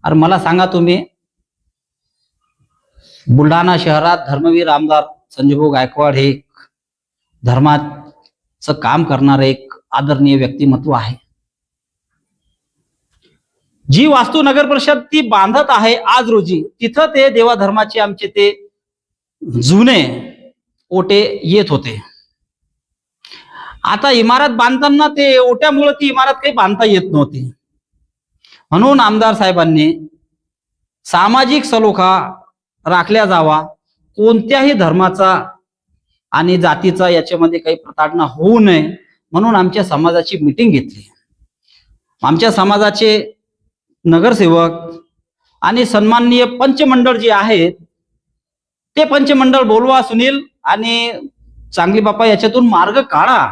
अरे मला सांगा तुम्ही, बुलढाणा शहरात धर्मवीर आमदार संजूभाऊ गायकवाड हे धर्माचं काम करणारे एक आदरणीय व्यक्तिमत्व आहे. जी वास्तू नगर परिषद ती बांधत आहे आज रोजी, तिथं ते देवा धर्माचे आमचे ते जुने ओटे येत होते. आता इमारत बांधताना ते ओट्यामुळे ती इमारत काही बांधता येत नव्हती. म्हणून आमदार साहेबांनी सामाजिक सलोखा राखल्या जावा, कोणत्याही धर्माचा आणि जातीचा याच्यामध्ये काही प्रताडणा होऊ नये म्हणून आमच्या समाजाची मीटिंग घेतली. आमच्या समाजाचे नगरसेवक आणि सन्माननीय पंचमंडळ जे आहेत ते पंचमंडळ बोलवा सुनील आणि चांगली बापा याच्यातून मार्ग काढा.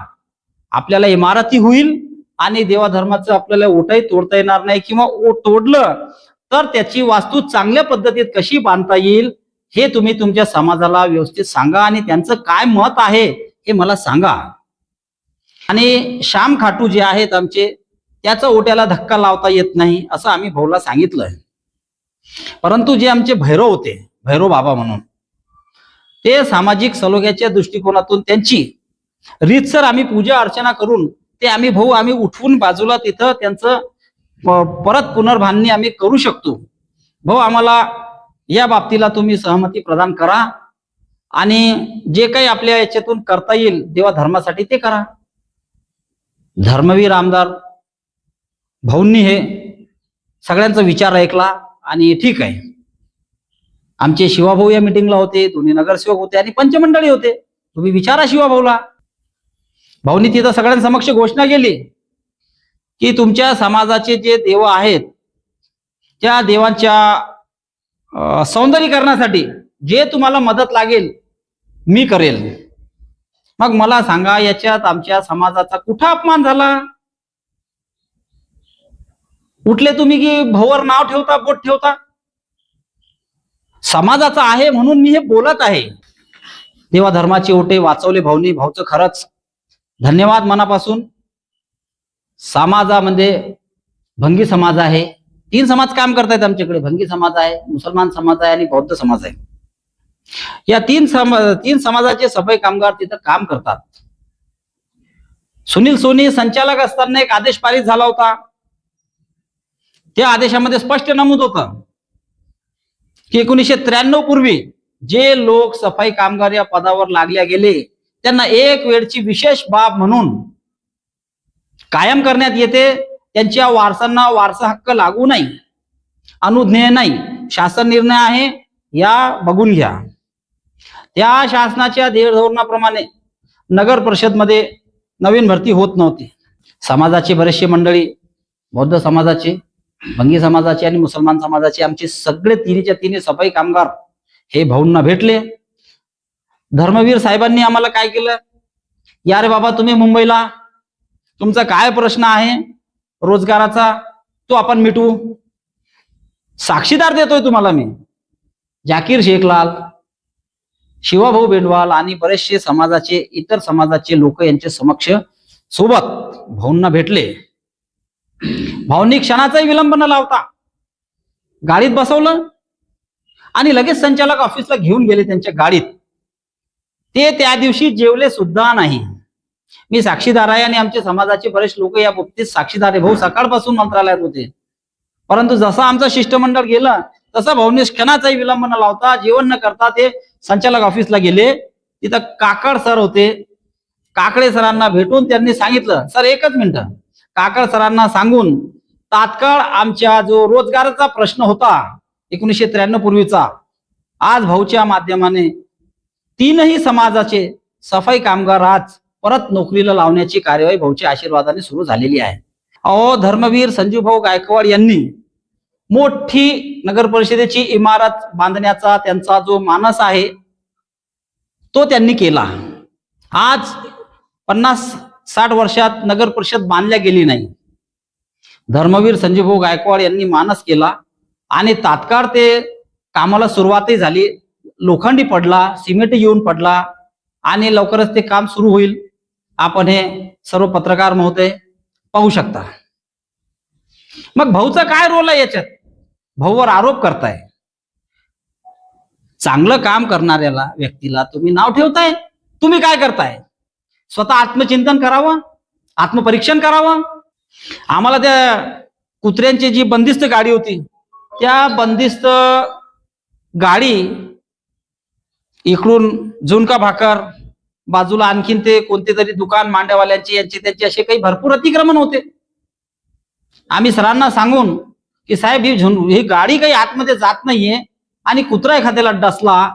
आपल्याला इमारती होईल आणि देवा धर्माचं आपल्याला ओटही तोडता येणार नाही, किंवा ओट तोडलं तर त्याची वास्तू चांगल्या पद्धतीत कशी बांधता येईल हे तुम्ही तुमच्या समाजाला व्यवस्थित सांगा आणि त्यांचं काय मत आहे हे मला सांगा. आणि श्याम खाटू जे आहेत आमचे, त्याचा ओट्याला धक्का लावता येत नाही असं आम्ही भाऊला सांगितलंय. परंतु जे आमचे भैरव होते, भैरव बाबा म्हणून, ते सामाजिक सलोख्याच्या दृष्टिकोनातून त्यांची रीतसर आम्ही पूजा अर्चना करून ते आम्ही भाऊ आम्ही उठवून बाजूला तिथं त्यांचं परत पुनर्बांधणी आम्ही करू शकतो. भाऊ आम्हाला या बाबतीला तुम्ही सहमती प्रदान करा आणि जे काही आपल्या याच्यातून करता येईल देवा धर्मासाठी ते करा. धर्मवीर आमदार भाऊंनी हे सगळ्यांचा विचार ऐकला आणि ठीक आहे. आमचे शिवाभाऊ या मिटिंगला होते, दोन्ही नगरसेवक होते आणि पंचमंडळी होते. तुम्ही विचारा शिवाभाऊला. भाऊनी तिथं सगळ्यांसमक्ष घोषणा केली की तुमच्या समाजाचे जे देव आहेत त्या देवांच्या सौंदर्यीकरणासाठी जे तुम्हाला मदत लागेल मी करेल. मग मला सांगा, याच्यात आमच्या समाजाचा कुठं अपमान झाला? उठले तुम्ही की भाऊवर नाव ठेवता, बोट ठेवता. समाजाचा आहे म्हणून मी हे बोलत आहे. देवा धर्माचे ओटे वाचवले भाऊनी. भाऊचं खरंच धन्यवाद मनापासून. समाजामध्ये भंगी समाज आहे, 3 समाज काम करतायत आमच्याकडे. भंगी समाज आहे, मुसलमान समाज आहे आणि बौद्ध समाज आहे. या 3 समाजाचे सफाई कामगार तिथं काम करतात. सुनील सोनी संचालक असताना एक आदेश पारित झाला होता. त्या आदेशामध्ये स्पष्ट नमूद होतं की 1993 पूर्वी जे लोक सफाई कामगार या पदावर लागल्या गेले त्यांना एक वेळची विशेष बाब म्हणून कायम करण्यात येते. त्यांच्या वारसांना वारसा हक्क लागू नाही, अनुज्ञेय नाही, शासन निर्णय आहे, या बघून घ्या. त्या शासनाच्या धोरणाप्रमाणे नगर परिषदमध्ये नवीन भरती होत नव्हती. समाजाचे बरेचसे मंडळी, बौद्ध समाजाचे, भंगी समाजाचे आणि मुसलमान समाजाचे आमचे सगळे तिन्हीच्या तिन्ही सफाई कामगार हे भाऊंना भेटले. धर्मवीर साहेबांनी आम्हाला काय केलं, या रे बाबा तुम्ही मुंबईला, तुमचा काय प्रश्न आहे रोजगाराचा तो आपण मिटवू. साक्षीदार देतोय तुम्हाला मी. जाकीर शेखलाल, शिवाभाऊ बेंडवाल आणि बरेचसे समाजाचे इतर समाजाचे लोक यांच्या समक्ष सोबत भाऊंना भेटले. भाऊंनी क्षणाचाही विलंब न लावता गाडीत बसवलं आणि लगेच संचालक ऑफिसला घेऊन गेले त्यांच्या गाडीत. ते त्या दिवशी जेवले सुद्धा नाही. मी साक्षीदार आहे आणि आमच्या समाजाचे बरेच लोक या बाबतीत साक्षीदार आहे. भाऊ सकाळपासून मंत्रालयात होते, परंतु जसं आमचं शिष्टमंडळ गेलं तसं भाऊंनी क्षणाचाही विलंब न लावता, जेवण न करता ते संचालक ऑफिसला गेले. तिथं काकड सर होते. काकडे सरांना भेटून त्यांनी सांगितलं, सर एकच मिनिट, काकड सरांना सांगून तात्काळ आमच्या जो रोजगाराचा प्रश्न होता 1993 पूर्वीचा, आज भाऊच्या माध्यमाने 3ही समाजाचे सफाई कामगार आज परत नोकरीला लावण्याची कार्यवाही भाऊच्या आशीर्वादाने सुरू झालेली आहे. अहो, धर्मवीर संजूभाऊ गायकवाड यांनी मोठी नगर परिषदेची इमारत बांधण्याचा त्यांचा जो मानस आहे तो त्यांनी केला. आज 50-60 वर्षात नगर परिषद बांधल्या गेली नाही. धर्मवीर संजूभाऊ गायकवाड यांनी मानस केला आणि तात्काळ ते कामाला सुरुवातही झाली. लोखंडी पडला, सिमेंट येऊन पडला आणि लवकरच ते काम सुरू होईल. आपण हे सर्व पत्रकार महोदय पाहू शकता. मग भाऊचा काय रोल आहे याच्यात? भाऊवर आरोप करताय. चांगलं काम करणाऱ्याला व्यक्तीला तुम्ही नाव ठेवताय. तुम्ही काय करताय? स्वतः आत्मचिंतन करावं, आत्मपरीक्षण करावं. आम्हाला त्या कुत्र्यांची जी बंदिस्त गाडी होती, त्या बंदिस्त गाडी इकडून झुणका भाकर, बाजूला आणखीन ते कोणते तरी दुकान मांड्यावाल्यांचे यांचे त्यांचे असे काही भरपूर अतिक्रमण होते. आम्ही सरांना सांगून की साहेब ही गाडी काही आतमध्ये जात नाहीये आणि कुत्रा एखाद्याला डसला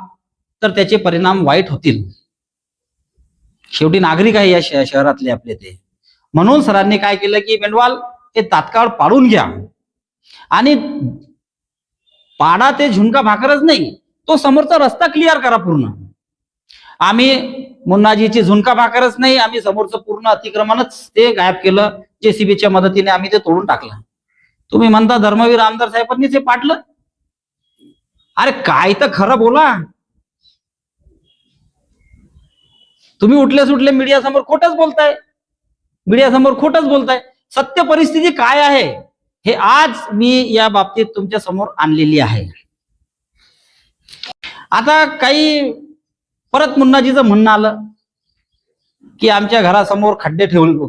तर त्याचे परिणाम वाईट होतील. शेवटी नागरिक आहे या शहरातले आपले ते. म्हणून सरांनी काय केलं की मेंढवाल हे तात्काळ पाडून घ्या आणि पाडा ते झुणका भाकरच नाही, तो समोरचा रस्ता क्लिअर करा पूर्ण. आम्ही मुन्नाजीची झुणका भाकरच नाही, आम्ही समोरचं पूर्ण अतिक्रमणच ते गायब केलं. जेसीबीच्या मदतीने आम्ही ते तोडून टाकलं. तुम्ही म्हणता धर्मवीर आमदार साहेबांनी ते पाडलं. अरे काय तर खरं बोला. तुम्ही उठले सुटले मीडियासमोर खोटच बोलताय. मीडियासमोर खोटच बोलताय. सत्य परिस्थिती काय आहे हे आज मी या बाबतीत तुमच्या समोर आणलेली आहे. आता काही परत मुन्नाजीचं म्हणणं आलं की आमच्या घरासमोर खड्डे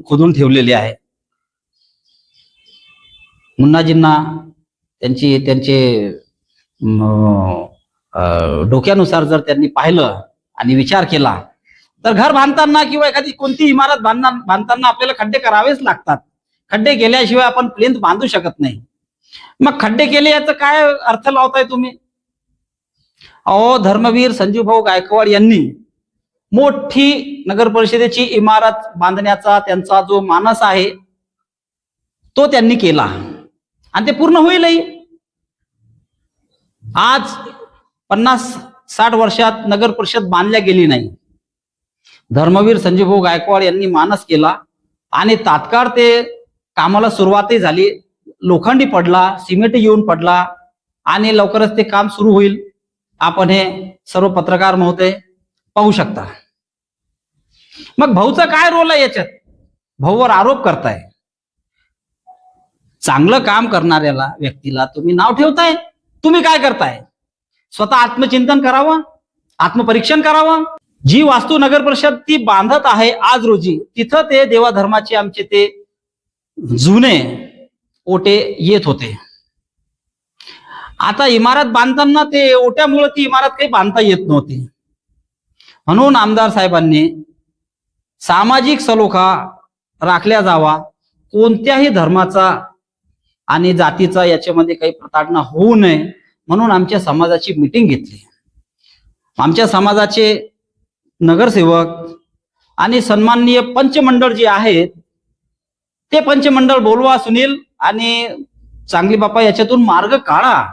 खोदून ठेवलेले आहे. मुन्नाजींना त्यांचे डोक्यानुसार जर त्यांनी पाहिलं आणि विचार केला तर घर बांधताना किंवा एखादी कोणती इमारत बांधताना आपल्याला खड्डे करावेच लागतात. खड्डे केल्याशिवाय आपण प्लेंथ बांधू शकत नाही. मग खड्डे केले याचा काय अर्थ लावताय तुम्ही? अहो, धर्मवीर संजूभाऊ गायकवाड यांनी मोठी नगर परिषदेची इमारत बांधण्याचा त्यांचा जो मानस आहे तो त्यांनी केला आणि ते पूर्ण होईलही. आज 50-60 वर्षात नगर परिषद बांधल्या गेली नाही. धर्मवीर संजूभाऊ गायकवाड यांनी मानस केला आणि तात्काळ ते कामाला सुरुवातही झाली. लोखंडी पडला, सिमेंट येऊन पडला आणि लवकरच ते काम सुरू होईल. आपण हे सर्व पत्रकार महोदय पाहू शकता. मग भाऊचा काय रोल आहे याच्यात? भाऊवर आरोप करताय. चांगलं काम करणाऱ्याला व्यक्तीला तुम्ही नाव ठेवताय. तुम्ही काय करताय? स्वतः आत्मचिंतन करावं, आत्मपरीक्षण करावं. जी वास्तू नगर परिषद ती बांधत आहे आज रोजी, तिथं ते देवाधर्माचे आमचे ते जुने ओटे येत होते. आता इमारत बांधताना ते ओट्यामुळे ती इमारत काही बांधता येत नव्हती. म्हणून आमदार साहेबांनी सामाजिक सलोखा राखल्या जावा, कोणत्याही धर्माचा आणि जातीचा याच्यामध्ये काही प्रताडणा होऊ नये म्हणून आमच्या समाजाची मीटिंग घेतली. आमच्या समाजाचे नगरसेवक आणि सन्माननीय पंचमंडळ जे आहेत ते पंचमंडळ बोलवा सुनील आणि चांगली बापा याच्यातून मार्ग काढा.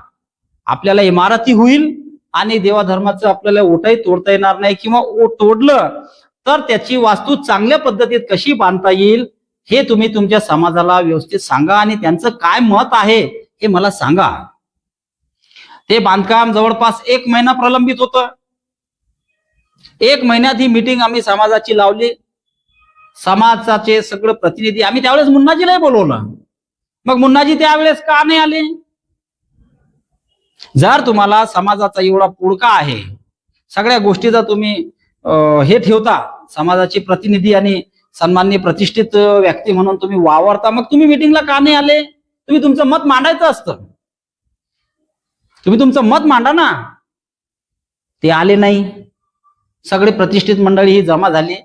आपल्याला इमारती होईल आणि देवाधर्माचं आपल्याला ओटाही तोडता येणार नाही, किंवा तोडलं तर त्याची वास्तू चांगल्या पद्धतीत कशी बांधता येईल हे तुम्ही तुमच्या समाजाला व्यवस्थित सांगा आणि त्यांचं काय मत आहे हे मला सांगा. ते बांधकाम जवळपास 1 महिना प्रलंबित होतं. 1 महिन्यात ही मीटिंग आम्ही समाजाची लावली. समाजाचे सगळे प्रतिनिधी आम्ही त्यावेळेस मुन्नाजीलाही बोलवलं. मग मुन्नाजी त्यावेळेस का नाही आले? जर तुम्हाला समाजाचा एवढा पुळका आहे, सगळ्या गोष्टीचा तुम्ही हे ठेवता, समाजाचे प्रतिनिधी आणि सन्माननीय प्रतिष्ठित व्यक्ती म्हणून तुम्ही वावरता, मग तुम्ही मीटिंगला का नाही आले? तुम्ही तुमचं मत मांडायचं असतं. तुम्ही तुमचं मत मांडा ना. ते आले नाही. सगळे प्रतिष्ठित मंडळी ही जमा झाली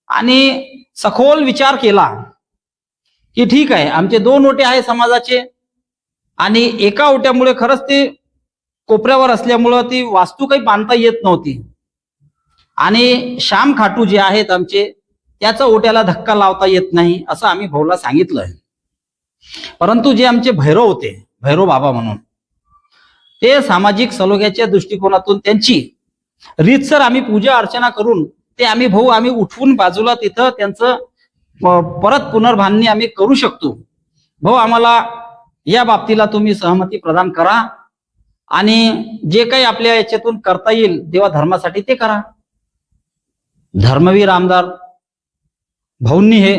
आणि सखोल विचार केला की ठीक आहे, आमचे 2 ओटे आहे समाजाचे आणि एका ओट्यामुळे खरंच ते कोपऱ्यावर असल्यामुळं ती वास्तू काही बांधता येत नव्हती आणि श्याम खाटू जे आहेत आमचे त्याचा ओट्याला धक्का लावता येत नाही असं आम्ही भाऊला सांगितलंय. परंतु जे आमचे भैरव होते, भैरव बाबा म्हणून, ते सामाजिक सलोख्याच्या दृष्टिकोनातून त्यांची रीतसर आम्ही पूजा अर्चना करून ते आम्ही उठवून बाजूला तिथं त्यांचं परत पुनर्बांधणी आम्ही करू शकतो. भाऊ, आम्हाला या बाबतीला तुम्ही सहमती प्रदान करा आणि जे काही आपल्या याच्यातून करता येईल देवा धर्मासाठी ते करा. धर्मवीर आमदार भाऊंनी हे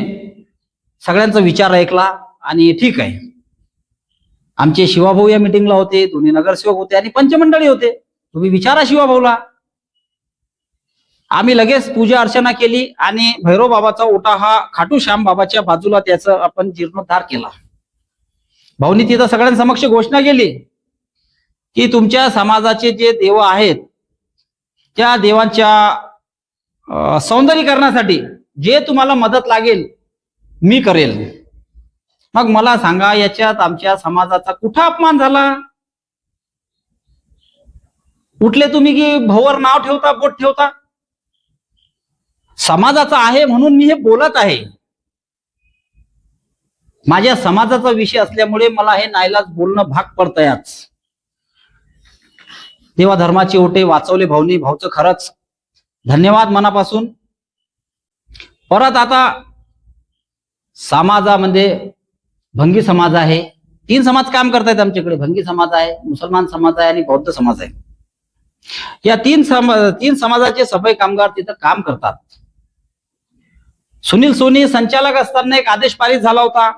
सगळ्यांचा विचार ऐकला आणि ठीक आहे, आमचे शिवाभाऊ या मिटिंगला होते, दोन्ही नगरसेवक होते आणि पंचमंडळी होते. तुम्ही विचारा शिवाभाऊला. आम्ही लगेच पूजा अर्चना केली आणि भैरव बाबाचा ओटा हा खाटू श्याम बाबाच्या बाजूला त्याचं आपण जीर्णोद्धार केला. भाऊनी तिथं सगळ्यांसमक्ष घोषणा केली की तुमच्या समाजाचे जे देव आहेत त्या देवांच्या सौंदर्यीकरणासाठी जे तुम्हाला मदत लागेल मी करेल. मग मला सांगा, याच्यात आमच्या समाजाचा कुठं अपमान झाला? उठले तुम्ही की भाऊवर नाव ठेवता, बोट ठेवता. समाजाचा आहे म्हणून मी हे बोलत आहे. माझ्या समाजाचा विषय असल्यामुळे मला हे नाईलाज बोलणं भाग पडतंय. आज देवा धर्माचे ओटे वाचवले भाऊनी. भाऊचं खरंच धन्यवाद मनापासून. परत आता समाजामध्ये भंगी समाज आहे. 3 समाज काम करतायत आमच्याकडे. भंगी समाज आहे, मुसलमान समाज आहे आणि बौद्ध समाज आहे. या तीन समाजाचे सफाई कामगार तिथं काम करतात. सुनील सोनी संचालक असताना एक आदेश पारित झाला होता.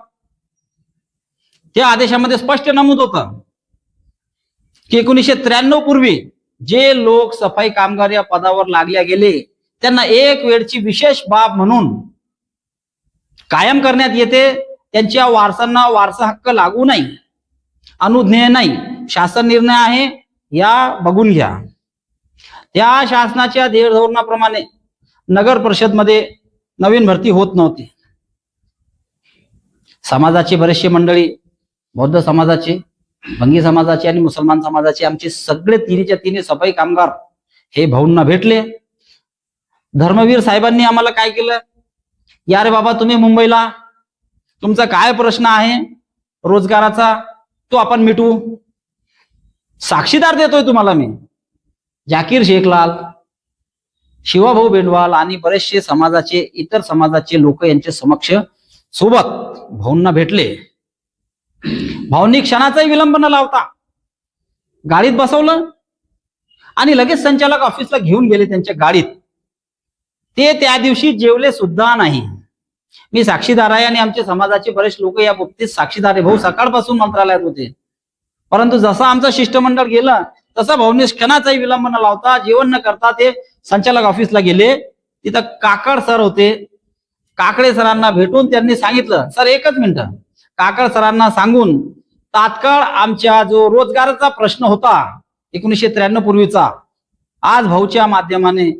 त्या आदेशामध्ये स्पष्ट नमूद होतं की 1993 पूर्वी जे लोक सफाई कामगार या पदावर लागल्या गेले त्यांना एक वेळची विशेष बाब म्हणून कायम करण्यात येते. त्यांच्या वारसांना वारसा हक्क लागू नाही, अनुज्ञेय नाही, शासन निर्णय आहे, या बघून घ्या. त्या शासनाच्या धोरणाप्रमाणे नगर परिषदमध्ये नवीन भरती होत नव्हती. समाजाची बरेचशी मंडळी, बौद्ध समाजाचे, भंगी समाजाचे आणि मुसलमान समाजाचे, आमचे सगळे तिन्हीच्या तिन्ही सफाई कामगार हे भाऊंना भेटले. धर्मवीर साहेबांनी आम्हाला काय केलं, या रे बाबा तुम्ही मुंबईला, तुमचा काय प्रश्न आहे रोजगाराचा तो आपण मिटवू. साक्षीदार देतोय तुम्हाला मी. जाकीर शेखलाल, शिवाभाऊ बेंडवाल आणि बरेचसे समाजाचे, इतर समाजाचे लोक यांच्या समक्ष सोबत भाऊंना भेटले. भाऊंनी क्षणाचाही विलंब न लावता गाडीत बसवलं आणि लगेच संचालक ऑफिसला घेऊन गेले त्यांच्या गाडीत. ते त्या दिवशी जेवले सुद्धा नाही. मी साक्षीदार आहे आणि आमच्या समाजाचे बरेच लोक या बाबतीत साक्षीदार आहे. भाऊ सकाळपासून मंत्रालयात होते, परंतु जसं आमचं शिष्टमंडळ गेलं तसं भाऊंनी क्षणाचाही विलंब न लावता, जेवण न करता ते संचालक ऑफिसला गेले. तिथं काकड सर होते. काकडे सरांना भेटून त्यांनी सांगितलं, सर एकच मिनिट, काकड सरांना सांगून तात्काळ आमच्या जो रोजगाराचा प्रश्न होता 1993 पूर्वीचा, आज भाऊच्या माध्यमाने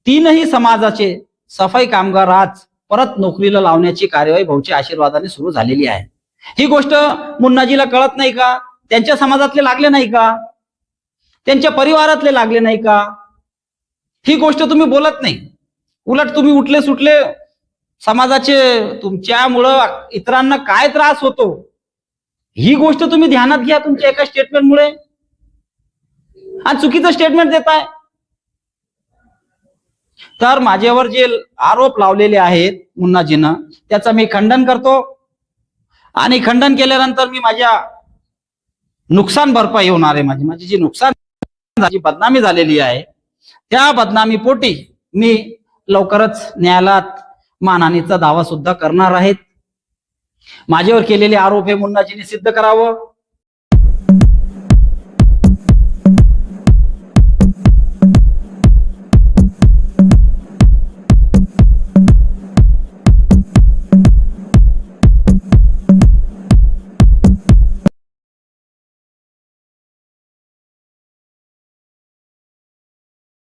3ही समाजाचे सफाई कामगार आज परत नोकरीला लावण्याची कार्यवाही भाऊच्या आशीर्वादाने सुरू झालेली आहे. ही गोष्ट मुन्नाजीला कळत नाही का? त्यांच्या समाजातले लागले नाही का? त्यांच्या परिवारातले लागले नाही का? ही गोष्ट तुम्ही बोलत नाही. उलट तुम्ही उठले सुटले समाजाचे, तुमच्यामुळं इतरांना काय त्रास होतो ही गोष्ट तुम्ही ध्यानात घ्या तुमच्या एका स्टेटमेंटमुळे, आणि चुकीचं स्टेटमेंट देताय. तर माझ्यावर जे आरोप लावलेले आहेत मुन्नाजीनं, त्याचं मी खंडन करतो. आणि खंडन केल्यानंतर मी माझ्या नुकसान भरपाई होणार आहे. माझी जी नुकसान, जी बदनामी झालेली आहे त्या बदनामी पोटी मी लवकरच न्यायालयात मानहानीचा दावा सुद्धा करणार आहेत. माझ्यावर केलेले आरोप हे मुन्नाजीने सिद्ध करावं.